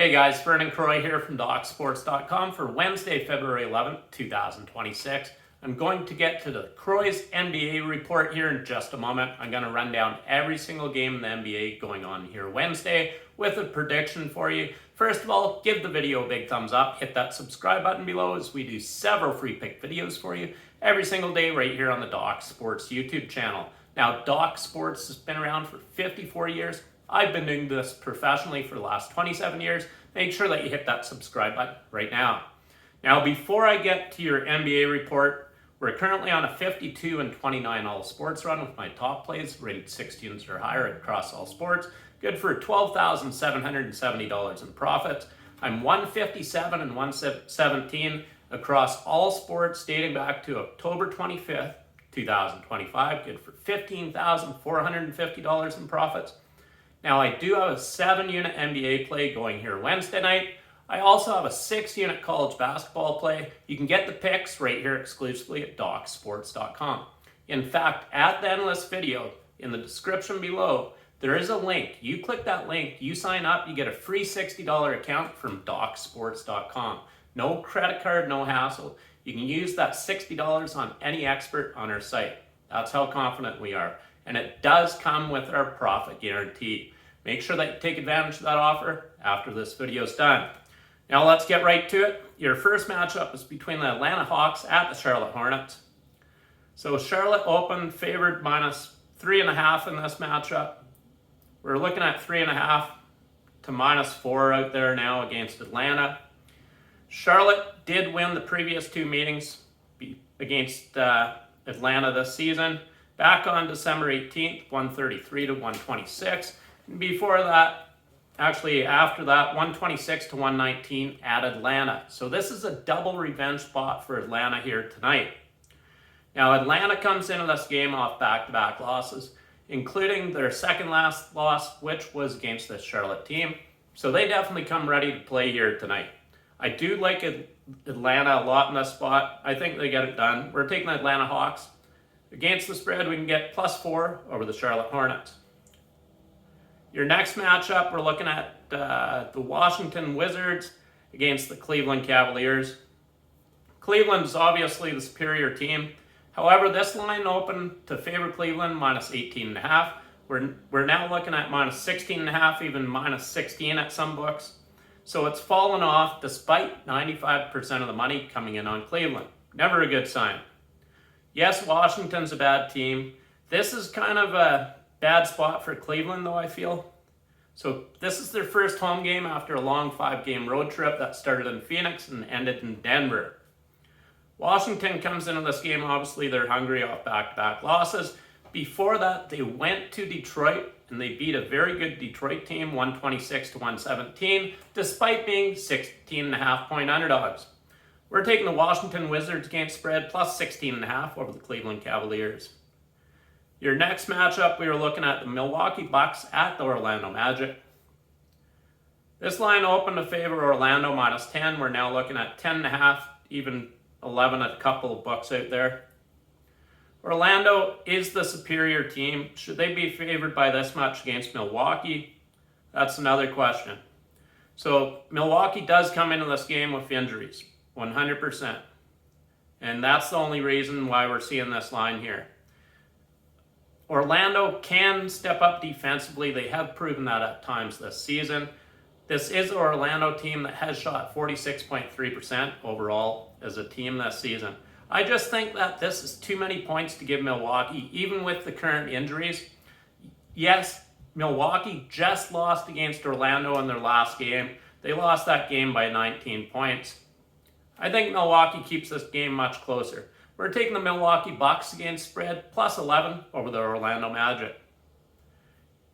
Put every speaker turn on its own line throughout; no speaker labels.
Hey guys, Vernon Croy here from DocSports.com for Wednesday, February 11th, 2026. I'm going to get to the Croy's NBA report here in just a moment. I'm going to run down every single game in the NBA going on here Wednesday with a prediction for you. First of all, give the video a big thumbs up. Hit that subscribe button below as we do several free pick videos for you every single day right here on the Doc Sports YouTube channel. Now, Doc Sports has been around for 54 years. I've been doing this professionally for the last 27 years. Make sure that you hit that subscribe button right now. Now, before I get to your NBA report, we're currently on a 52-29 all sports run with my top plays rated 16s or higher across all sports. Good for $12,770 in profits. I'm 157 and 117 across all sports dating back to October 25th, 2025. Good for $15,450 in profits. Now, I do have a 7-unit NBA play going here Wednesday night. I also have a 6-unit college basketball play. You can get the picks right here exclusively at DocSports.com. In fact, at the end of this video, in the description below, there is a link. You click that link, you sign up, you get a free $60 account from DocSports.com. No credit card, no hassle. You can use that $60 on any expert on our site. That's how confident we are. And it does come with our profit guarantee. Make sure that you take advantage of that offer after this video is done. Now let's get right to it. Your first matchup is between the Atlanta Hawks at the Charlotte Hornets. So Charlotte opened favored -3.5 in this matchup. We're looking at 3.5 to -4 out there now against Atlanta. Charlotte did win the previous two meetings against Atlanta this season. Back on December 18th, 133 to 126. Before that, actually after that, 126 to 119 at Atlanta. So this is a double revenge spot for Atlanta here tonight. Now, Atlanta comes into this game off back-to-back losses, including their second last loss, which was against this Charlotte team. So they definitely come ready to play here tonight. I do like Atlanta a lot in this spot. I think they get it done. We're taking the Atlanta Hawks. Against the spread, we can get +4 over the Charlotte Hornets. Your next matchup, we're looking at the Washington Wizards against the Cleveland Cavaliers. Cleveland is obviously the superior team. However, this line opened to favor Cleveland -18.5. We're now looking at -16.5, even -16 at some books. So it's fallen off despite 95% of the money coming in on Cleveland. Never a good sign. Yes, Washington's a bad team. This is kind of a bad spot for Cleveland, though, I feel. So this is their first home game after a long 5-game road trip that started in Phoenix and ended in Denver. Washington comes into this game, obviously they're hungry off back-to-back losses. Before that, they went to Detroit and they beat a very good Detroit team, 126 to 117, despite being 16.5-point underdogs. We're taking the Washington Wizards game spread +16.5 over the Cleveland Cavaliers. Your next matchup, we were looking at the Milwaukee Bucks at the Orlando Magic. This line opened to favor Orlando -10. We're now looking at 10.5, even 11 at a couple of books out there. Orlando is the superior team. Should they be favored by this much against Milwaukee? That's another question. So Milwaukee does come into this game with injuries, 100%. And that's the only reason why we're seeing this line here. Orlando can step up defensively. They have proven that at times this season. This is an Orlando team that has shot 46.3% overall as a team this season. I just think that this is too many points to give Milwaukee, even with the current injuries. Yes, Milwaukee just lost against Orlando in their last game. They lost that game by 19 points. I think Milwaukee keeps this game much closer. We're taking the Milwaukee Bucks against spread +11 over the Orlando Magic.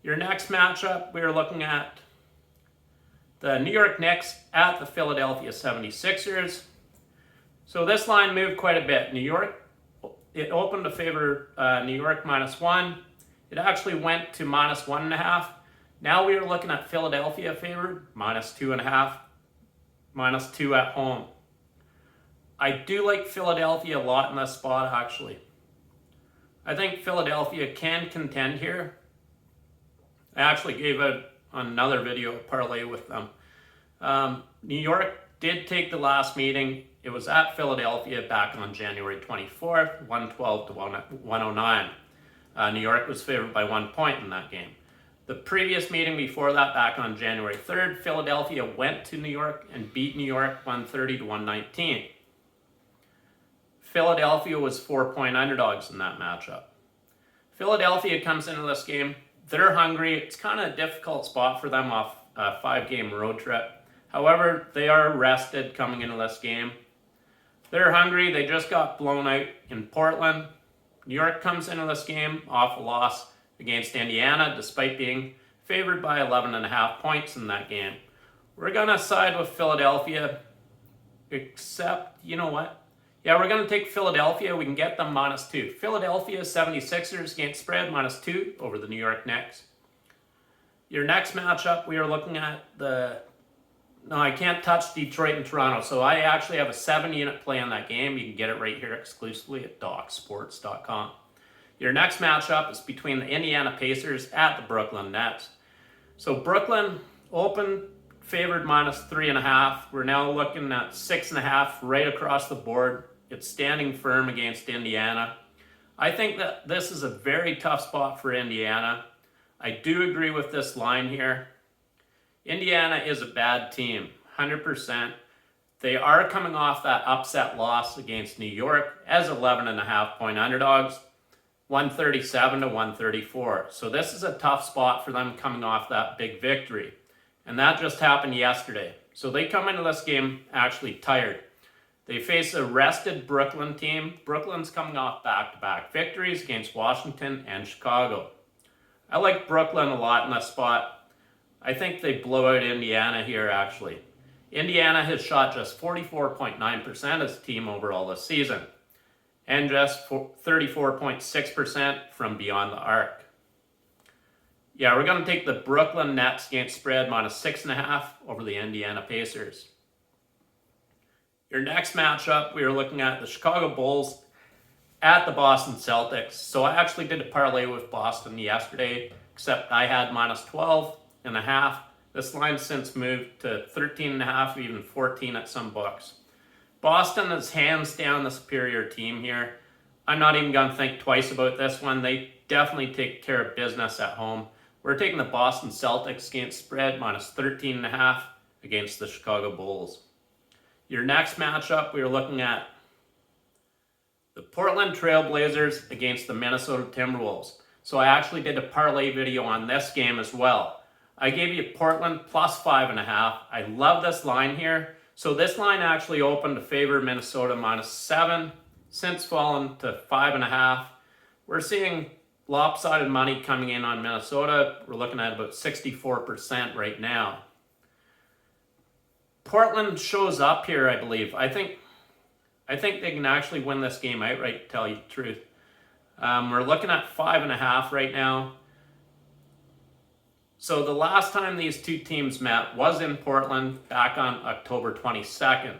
Your next matchup, we are looking at the New York Knicks at the Philadelphia 76ers. So this line moved quite a bit. New York, it opened to favor New York -1. It actually went to -1.5. Now we are looking at Philadelphia favored -2.5, -2 at home. I do like Philadelphia a lot in this spot, actually. I think Philadelphia can contend here. I actually gave out another video parlay with them. New York did take the last meeting. It was at Philadelphia back on January 24th, 112 to 109. New York was favored by 1 point in that game. The previous meeting before that, back on January 3rd, Philadelphia went to New York and beat New York 130 to 119. Philadelphia was 4-point underdogs in that matchup. Philadelphia comes into this game. They're hungry. It's kind of a difficult spot for them off a 5-game road trip. However, they are rested coming into this game. They're hungry. They just got blown out in Portland. New York comes into this game off a loss against Indiana, despite being favored by 11.5 points in that game. We're going to side with Philadelphia, except, you know what? Yeah, we're going to take Philadelphia. We can get them -2. Philadelphia 76ers against spread -2 over the New York Knicks. Your next matchup, we are looking at no, I can't touch Detroit and Toronto, so I actually have a 7-unit play on that game. You can get it right here exclusively at DocSports.com. Your next matchup is between the Indiana Pacers at the Brooklyn Nets. So Brooklyn opened favored -3.5. We're now looking at 6.5 right across the board. It's standing firm against Indiana. I think that this is a very tough spot for Indiana. I do agree with this line here. Indiana is a bad team, 100%. They are coming off that upset loss against New York as 11.5-point underdogs, 137 to 134. So this is a tough spot for them coming off that big victory. And that just happened yesterday. So they come into this game actually tired. They face a rested Brooklyn team. Brooklyn's coming off back-to-back victories against Washington and Chicago. I like Brooklyn a lot in this spot. I think they blow out Indiana here, actually. Indiana has shot just 44.9% as a team overall this season, and just 34.6% from beyond the arc. Yeah, we're going to take the Brooklyn Nets against spread -6.5 over the Indiana Pacers. Your next matchup, we are looking at the Chicago Bulls at the Boston Celtics. So I actually did a parlay with Boston yesterday, except I had -12.5. This line has since moved to 13.5, even 14 at some books. Boston is hands down the superior team here. I'm not even going to think twice about this one. They definitely take care of business at home. We're taking the Boston Celtics against spread -13.5 against the Chicago Bulls. Your next matchup, we are looking at the Portland Trail Blazers against the Minnesota Timberwolves. So I actually did a parlay video on this game as well. I gave you Portland +5.5. I love this line here. So this line actually opened to favor Minnesota -7, since fallen to 5.5. We're seeing lopsided money coming in on Minnesota. We're looking at about 64% right now. Portland shows up here, I believe. I think they can actually win this game outright, to tell you the truth. We're looking at 5.5 right now. So the last time these two teams met was in Portland back on October 22nd.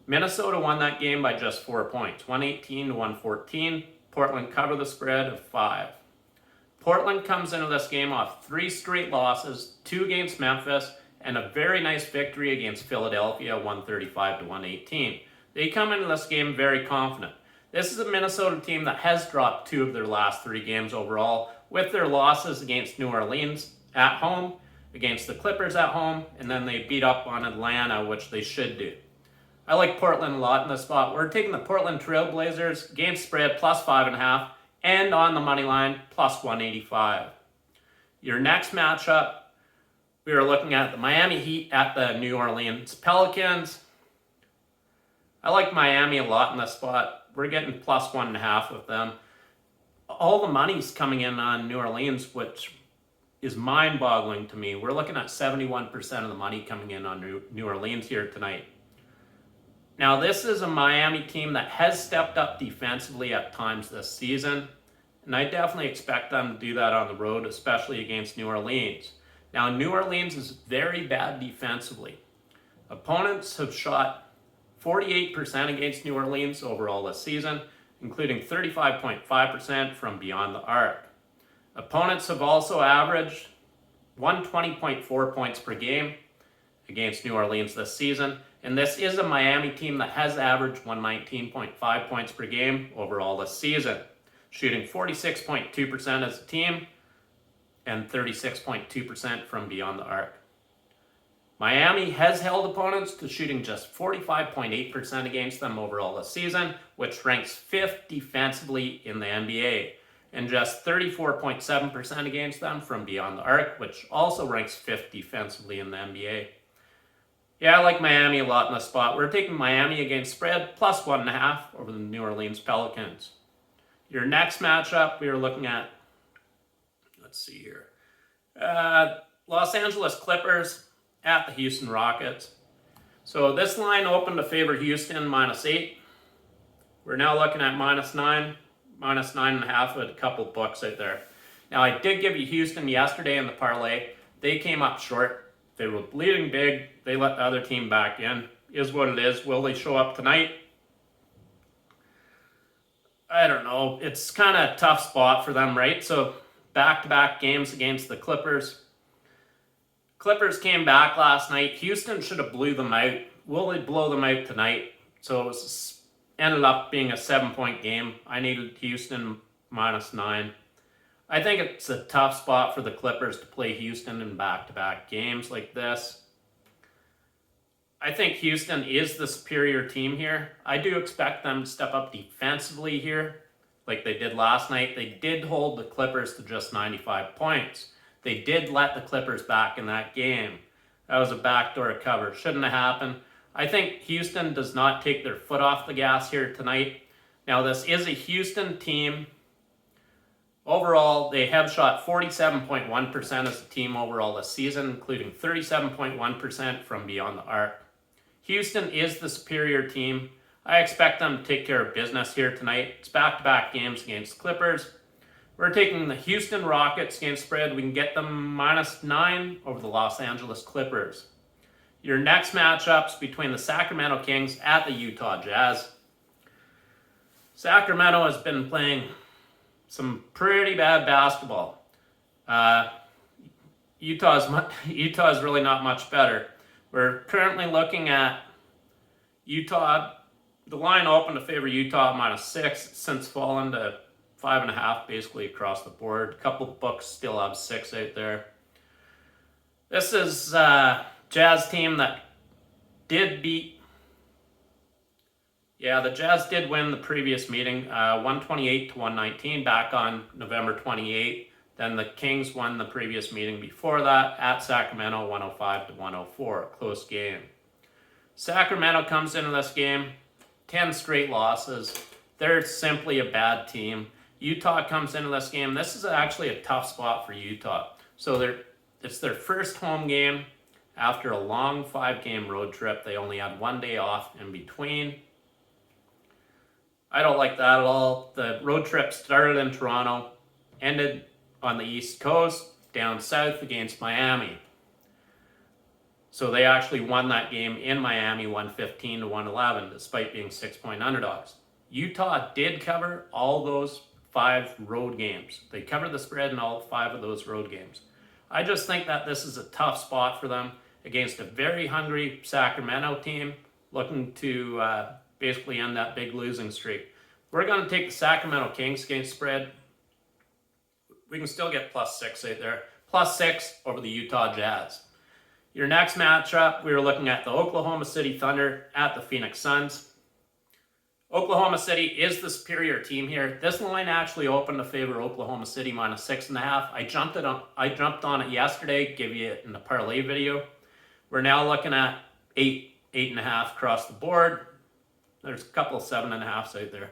Minnesota won that game by just 4 points, 118 to 114. Portland covered the spread of 5. Portland comes into this game off 3 straight losses, 2 against Memphis, and a very nice victory against Philadelphia, 135 to 118. They come into this game very confident. This is a Minnesota team that has dropped 2 of their last 3 games overall, with their losses against New Orleans at home, against the Clippers at home, and then they beat up on Atlanta, which they should do. I like Portland a lot in this spot. We're taking the Portland Trail Blazers against spread +5.5 and on the money line +185. Your next matchup, we are looking at the Miami Heat at the New Orleans Pelicans. I like Miami a lot in this spot. We're getting +1.5 with them. All the money's coming in on New Orleans, which is mind-boggling to me. We're looking at 71% of the money coming in on New Orleans here tonight. Now, this is a Miami team that has stepped up defensively at times this season, and I definitely expect them to do that on the road, especially against New Orleans. Now, New Orleans is very bad defensively. Opponents have shot 48% against New Orleans overall this season, including 35.5% from beyond the arc. Opponents have also averaged 120.4 points per game against New Orleans this season. And this is a Miami team that has averaged 119.5 points per game overall this season, shooting 46.2% as a team and 36.2% from beyond the arc. Miami has held opponents to shooting just 45.8% against them overall this season, which ranks 5th defensively in the NBA, and just 34.7% against them from beyond the arc, which also ranks 5th defensively in the NBA. Yeah, I like Miami a lot in this spot. We're taking Miami against spread plus 1.5 over the New Orleans Pelicans. Your next matchup, we are looking at, let's see here, Los Angeles Clippers at the Houston Rockets. So this line opened to favor Houston -8. We're now looking at -9, -9.5 with a couple books out there. Now I did give you Houston yesterday in the parlay. They came up short. They were bleeding big. They let the other team back in. Is what it is. Will they show up tonight? I don't know. It's kind of a tough spot for them, right? So back-to-back games against the Clippers. Clippers came back last night. Houston should have blew them out. Will they blow them out tonight? So it ended up being a 7-point game. I needed Houston -9. I think it's a tough spot for the Clippers to play Houston in back-to-back games like this. I think Houston is the superior team here. I do expect them to step up defensively here like they did last night. They did hold the Clippers to just 95 points. They did let the Clippers back in that game. That was a backdoor cover. Shouldn't have happened. I think Houston does not take their foot off the gas here tonight. Now, this is a Houston team. Overall, they have shot 47.1% as a team overall this season, including 37.1% from beyond the arc. Houston is the superior team. I expect them to take care of business here tonight. It's back-to-back games against Clippers. We're taking the Houston Rockets against spread. We can get them -9 over the Los Angeles Clippers. Your next matchups between the Sacramento Kings at the Utah Jazz. Sacramento has been playing some pretty bad basketball. Utah's really not much better. We're currently looking at Utah. The line opened to favor Utah -6, since fallen to 5.5 basically across the board. A couple books still have 6 out there. This is a Jazz team that did beat. Yeah, the Jazz did win the previous meeting, 128-119 back on November 28th. Then the Kings won the previous meeting before that at Sacramento, 105-104, close game. Sacramento comes into this game, 10 straight losses. They're simply a bad team. Utah comes into this game. This is actually a tough spot for Utah. So it's their first home game after a long 5-game road trip. They only had 1 day off in between. I don't like that at all. The road trip started in Toronto, ended on the East Coast, down south against Miami. So they actually won that game in Miami 115-111, despite being 6-point underdogs. Utah did cover all those 5 road games. They covered the spread in all 5 of those road games. I just think that this is a tough spot for them against a very hungry Sacramento team looking to basically end that big losing streak. We're going to take the Sacramento Kings against spread. We can still get +6 out there. +6 over the Utah Jazz. Your next matchup, we were looking at the Oklahoma City Thunder at the Phoenix Suns. Oklahoma City is the superior team here. This line actually opened to favor Oklahoma City -6.5. I jumped on it yesterday, gave you it in the parlay video. We're now looking at 8.5 across the board. There's a couple of 7.5s out there.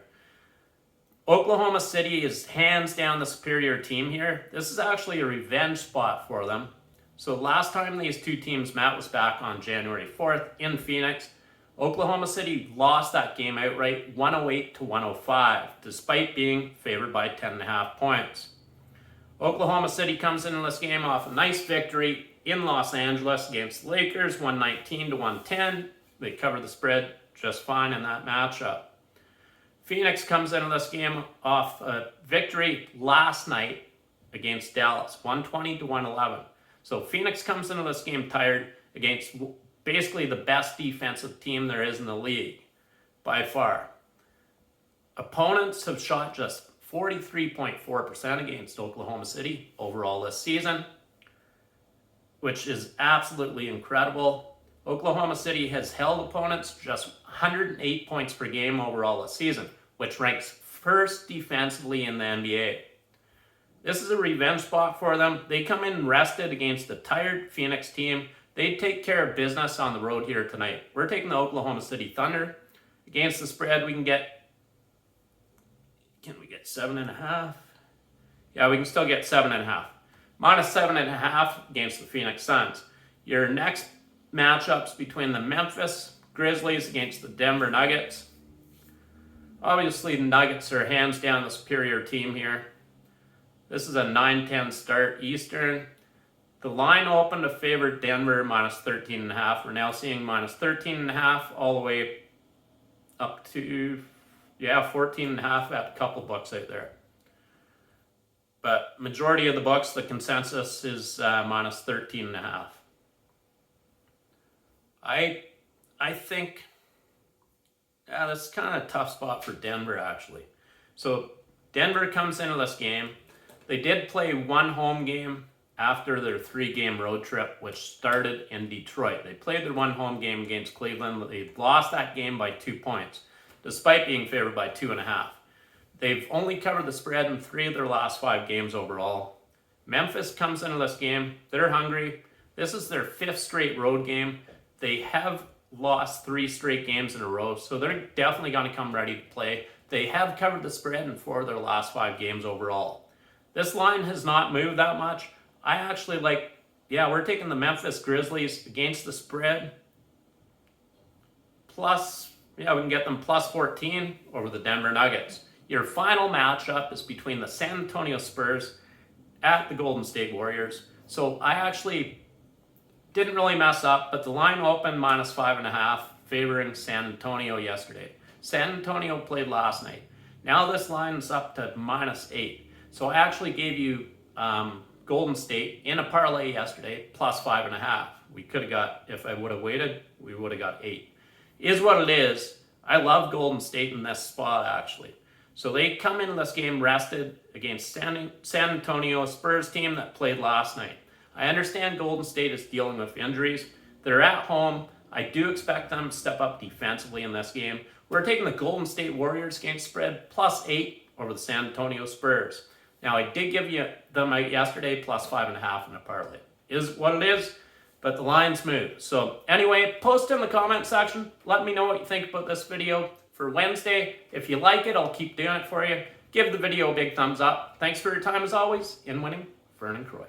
Oklahoma City is hands down the superior team here. This is actually a revenge spot for them. So last time these two teams met was back on January 4th in Phoenix. Oklahoma City lost that game outright 108-105, despite being favored by 10.5 points. Oklahoma City comes into this game off a nice victory in Los Angeles against the Lakers, 119-110. They cover the spread just fine in that matchup. Phoenix comes into this game off a victory last night against Dallas, 120-111. So Phoenix comes into this game tired against basically the best defensive team there is in the league by far. Opponents have shot just 43.4% against Oklahoma City overall this season, which is absolutely incredible. Oklahoma City has held opponents just 108 points per game overall this season, which ranks first defensively in the NBA. This is a revenge spot for them. They come in rested against a tired Phoenix team. They take care of business on the road here tonight. We're taking the Oklahoma City Thunder. Against the spread, we can get 7.5? Yeah, we can still get 7.5. Minus 7.5 against the Phoenix Suns. Your next matchups between the Memphis Grizzlies against the Denver Nuggets. Obviously, the Nuggets are hands down the superior team here. This is a 9-10 start Eastern. The line opened to favor Denver minus 13.5. We're now seeing minus 13.5 all the way up to 14.5 at a couple books out there. But majority of the books, the consensus is minus 13.5. I think that's kind of a tough spot for Denver, actually. So Denver comes into this game. They did play one home game after their 3-game road trip, which started in Detroit. They played their one home game against Cleveland. They lost that game by 2 points, despite being favored by 2.5. They've only covered the spread in 3 of their last 5 games overall. Memphis comes into this game. They're hungry. This is their 5th straight road game. They have lost 3 straight games in a row, so they're definitely going to come ready to play. They have covered the spread in 4 of their last 5 games overall. This line has not moved that much. I actually we're taking the Memphis Grizzlies against the spread. Plus, we can get them plus 14 over the Denver Nuggets. Your final matchup is between the San Antonio Spurs at the Golden State Warriors. So I actually didn't really mess up, but the line opened minus 5.5, favoring San Antonio yesterday. San Antonio played last night. Now this line is up to minus 8. So I actually gave you Golden State in a parlay yesterday, plus 5.5. We could have got, if I would have waited, we would have got 8. Is what it is. I love Golden State in this spot, actually. So they come into this game rested against San Antonio Spurs team that played last night. I understand Golden State is dealing with injuries. They're at home. I do expect them to step up defensively in this game. We're taking the Golden State Warriors against spread plus 8 over the San Antonio Spurs. Now, I did give you them out yesterday, plus 5.5 in a parlay. Is what it is, but the lines move. So anyway, post in the comment section. Let me know what you think about this video for Wednesday. If you like it, I'll keep doing it for you. Give the video a big thumbs up. Thanks for your time as always. In winning, Vernon Croy.